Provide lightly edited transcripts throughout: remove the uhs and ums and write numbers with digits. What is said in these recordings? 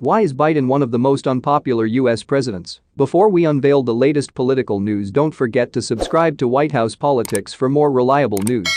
Why is Biden one of the most unpopular US presidents? Before we unveil the latest political news, don't forget to subscribe to White House Politics for more reliable news.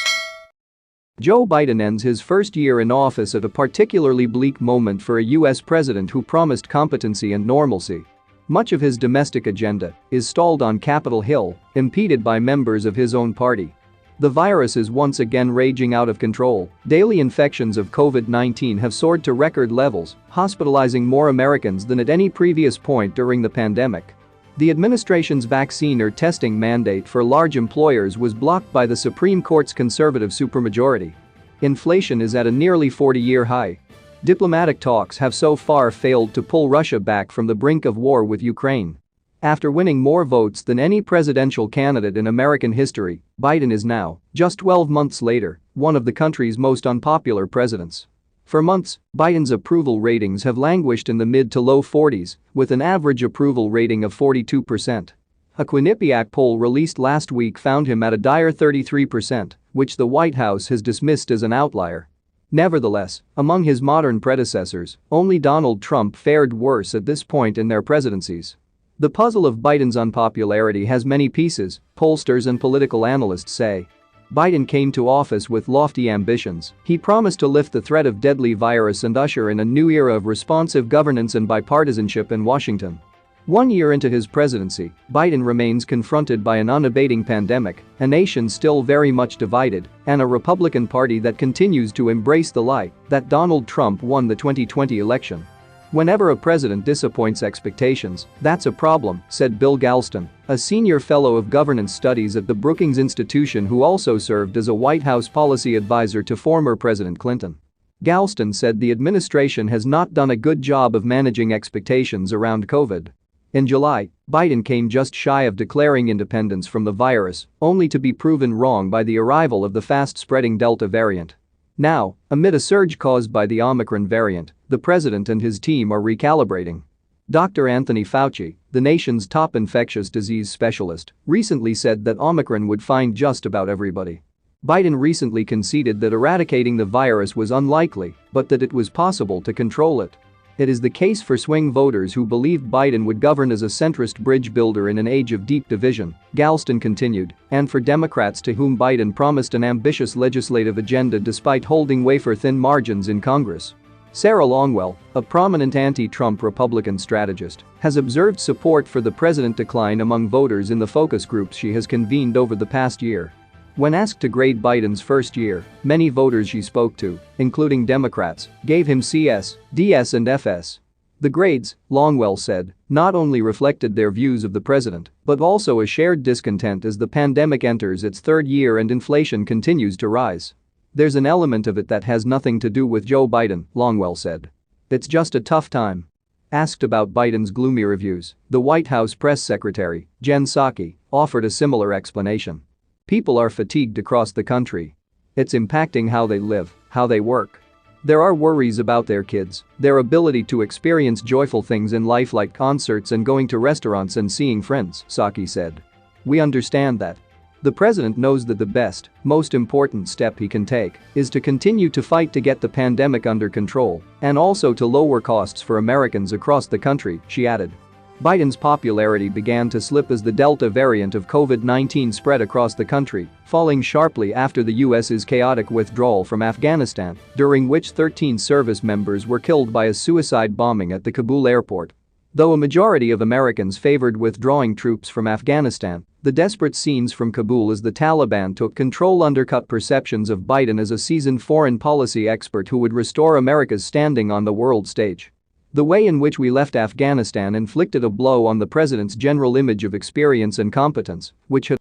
Joe Biden ends his first year in office at a particularly bleak moment for a US president who promised competency and normalcy. Much of his domestic agenda is stalled on Capitol Hill, impeded by members of his own party. The virus is once again raging out of control. Daily infections of COVID-19 have soared to record levels, hospitalizing more Americans than at any previous point during the pandemic. The administration's vaccine or testing mandate for large employers was blocked by the Supreme Court's conservative supermajority. Inflation is at a nearly 40-year high. Diplomatic talks have so far failed to pull Russia back from the brink of war with Ukraine. After winning more votes than any presidential candidate in American history, Biden is now, just 12 months later, one of the country's most unpopular presidents. For months, Biden's approval ratings have languished in the mid to low 40s, with an average approval rating of 42%. A Quinnipiac poll released last week found him at a dire 33%, which the White House has dismissed as an outlier. Nevertheless, among his modern predecessors, only Donald Trump fared worse at this point in their presidencies. The puzzle of Biden's unpopularity has many pieces, pollsters and political analysts say. Biden came to office with lofty ambitions. He promised to lift the threat of deadly virus and usher in a new era of responsive governance and bipartisanship in Washington. 1 year into his presidency, Biden remains confronted by an unabating pandemic, a nation still very much divided, and a Republican Party that continues to embrace the lie that Donald Trump won the 2020 election. Whenever a president disappoints expectations, that's a problem, said Bill Galston, a senior fellow of governance studies at the Brookings Institution who also served as a White House policy advisor to former President Clinton. Galston said the administration has not done a good job of managing expectations around COVID. In July, Biden came just shy of declaring independence from the virus, only to be proven wrong by the arrival of the fast-spreading Delta variant. Now, amid a surge caused by the Omicron variant, the president and his team are recalibrating. Dr. Anthony Fauci, the nation's top infectious disease specialist, recently said that Omicron would find just about everybody. Biden recently conceded that eradicating the virus was unlikely, but that it was possible to control it. It is the case for swing voters who believed Biden would govern as a centrist bridge builder in an age of deep division, Galston continued, and for Democrats to whom Biden promised an ambitious legislative agenda despite holding wafer-thin margins in Congress. Sarah Longwell, a prominent anti-Trump Republican strategist, has observed support for the president decline among voters in the focus groups she has convened over the past year. When asked to grade Biden's first year, many voters she spoke to, including Democrats, gave him Cs, Ds and Fs. The grades, Longwell said, not only reflected their views of the president, but also a shared discontent as the pandemic enters its third year and inflation continues to rise. There's an element of it that has nothing to do with Joe Biden, Longwell said. It's just a tough time. Asked about Biden's gloomy reviews, the White House press secretary, Jen Psaki, offered a similar explanation. People are fatigued across the country. It's impacting how they live, how they work. There are worries about their kids, their ability to experience joyful things in life like concerts and going to restaurants and seeing friends, Psaki said. We understand that. The president knows that the best, most important step he can take is to continue to fight to get the pandemic under control and also to lower costs for Americans across the country, she added. Biden's popularity began to slip as the Delta variant of COVID-19 spread across the country, falling sharply after the U.S.'s chaotic withdrawal from Afghanistan, during which 13 service members were killed by a suicide bombing at the Kabul airport. Though a majority of Americans favored withdrawing troops from Afghanistan, the desperate scenes from Kabul as the Taliban took control undercut perceptions of Biden as a seasoned foreign policy expert who would restore America's standing on the world stage. The way in which we left Afghanistan inflicted a blow on the president's general image of experience and competence, which had.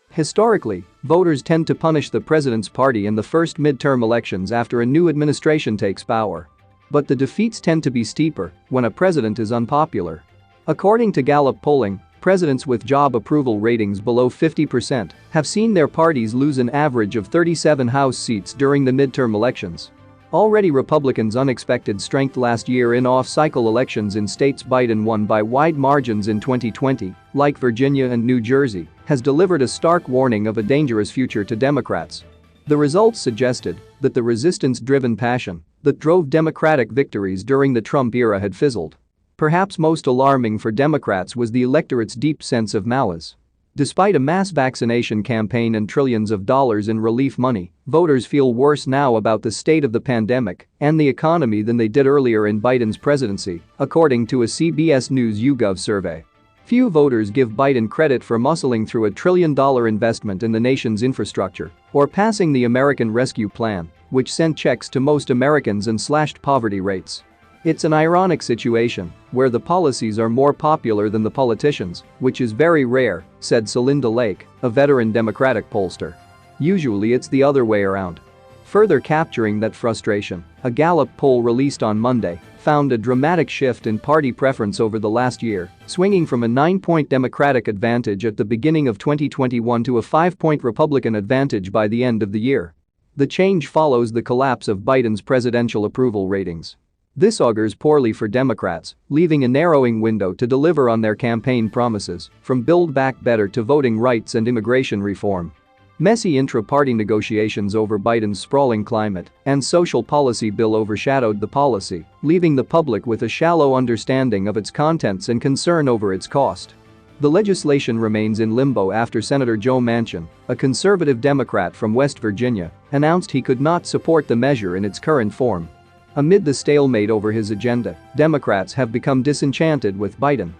Historically, voters tend to punish the president's party in the first midterm elections after a new administration takes power. But the defeats tend to be steeper when a president is unpopular. According to Gallup polling, presidents with job approval ratings below 50% have seen their parties lose an average of 37 House seats during the midterm elections. Already Republicans' unexpected strength last year in off-cycle elections in states Biden won by wide margins in 2020, like Virginia and New Jersey, has delivered a stark warning of a dangerous future to Democrats. The results suggested that the resistance-driven passion that drove Democratic victories during the Trump era had fizzled. Perhaps most alarming for Democrats was the electorate's deep sense of malice. Despite a mass vaccination campaign and trillions of dollars in relief money, voters feel worse now about the state of the pandemic and the economy than they did earlier in Biden's presidency, according to a CBS News YouGov survey. Few voters give Biden credit for muscling through $1 trillion investment in the nation's infrastructure or passing the American Rescue Plan, which sent checks to most Americans and slashed poverty rates. It's an ironic situation where the policies are more popular than the politicians, which is very rare, said Celinda Lake, a veteran Democratic pollster. Usually it's the other way around. Further capturing that frustration, a Gallup poll released on Monday found a dramatic shift in party preference over the last year, swinging from a 9-point Democratic advantage at the beginning of 2021 to a 5-point Republican advantage by the end of the year. The change follows the collapse of Biden's presidential approval ratings. This augurs poorly for Democrats, leaving a narrowing window to deliver on their campaign promises, from Build Back Better to voting rights and immigration reform. Messy intra-party negotiations over Biden's sprawling climate and social policy bill overshadowed the policy, leaving the public with a shallow understanding of its contents and concern over its cost. The legislation remains in limbo after Senator Joe Manchin, a conservative Democrat from West Virginia, announced he could not support the measure in its current form. Amid the stalemate over his agenda, Democrats have become disenchanted with Biden.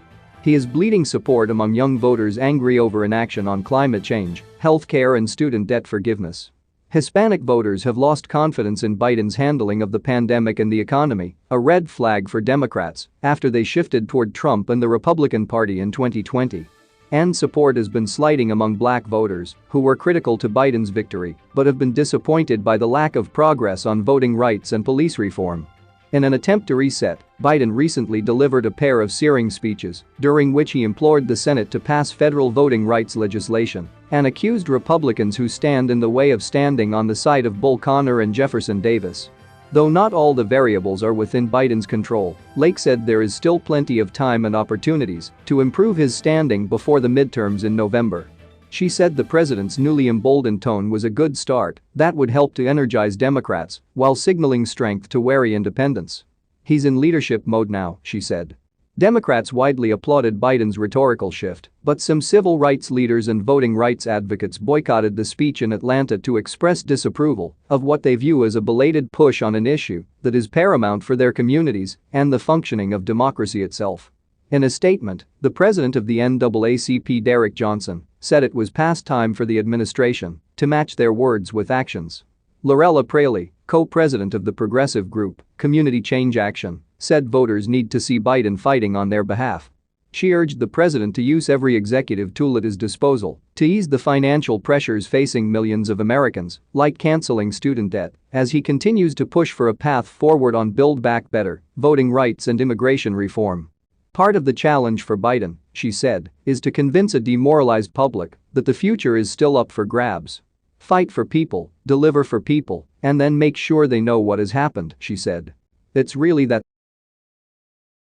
He is bleeding support among young voters angry over inaction on climate change, healthcare and student debt forgiveness. Hispanic voters have lost confidence in Biden's handling of the pandemic and the economy, a red flag for Democrats after they shifted toward Trump and the Republican Party in 2020. And support has been sliding among black voters who were critical to Biden's victory but have been disappointed by the lack of progress on voting rights and police reform. In an attempt to reset, Biden recently delivered a pair of searing speeches during which he implored the Senate to pass federal voting rights legislation and accused Republicans who stand in the way of standing on the side of Bull Connor and Jefferson Davis. Though not all the variables are within Biden's control, Lake said there is still plenty of time and opportunities to improve his standing before the midterms in November. She said the president's newly emboldened tone was a good start that would help to energize Democrats while signaling strength to wary independents. He's in leadership mode now, she said. Democrats widely applauded Biden's rhetorical shift, but some civil rights leaders and voting rights advocates boycotted the speech in Atlanta to express disapproval of what they view as a belated push on an issue that is paramount for their communities and the functioning of democracy itself. In a statement, the president of the NAACP, Derek Johnson, said it was past time for the administration to match their words with actions. Lorella Praley, co-president of the progressive group, Community Change Action, said voters need to see Biden fighting on their behalf. She urged the president to use every executive tool at his disposal to ease the financial pressures facing millions of Americans, like canceling student debt, as he continues to push for a path forward on Build Back Better, voting rights and immigration reform. Part of the challenge for Biden, she said, is to convince a demoralized public that the future is still up for grabs. Fight for people, deliver for people, and then make sure they know what has happened, she said. It's really that.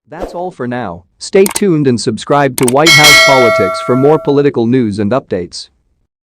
That's all for now. Stay tuned and subscribe to White House Politics for more political news and updates.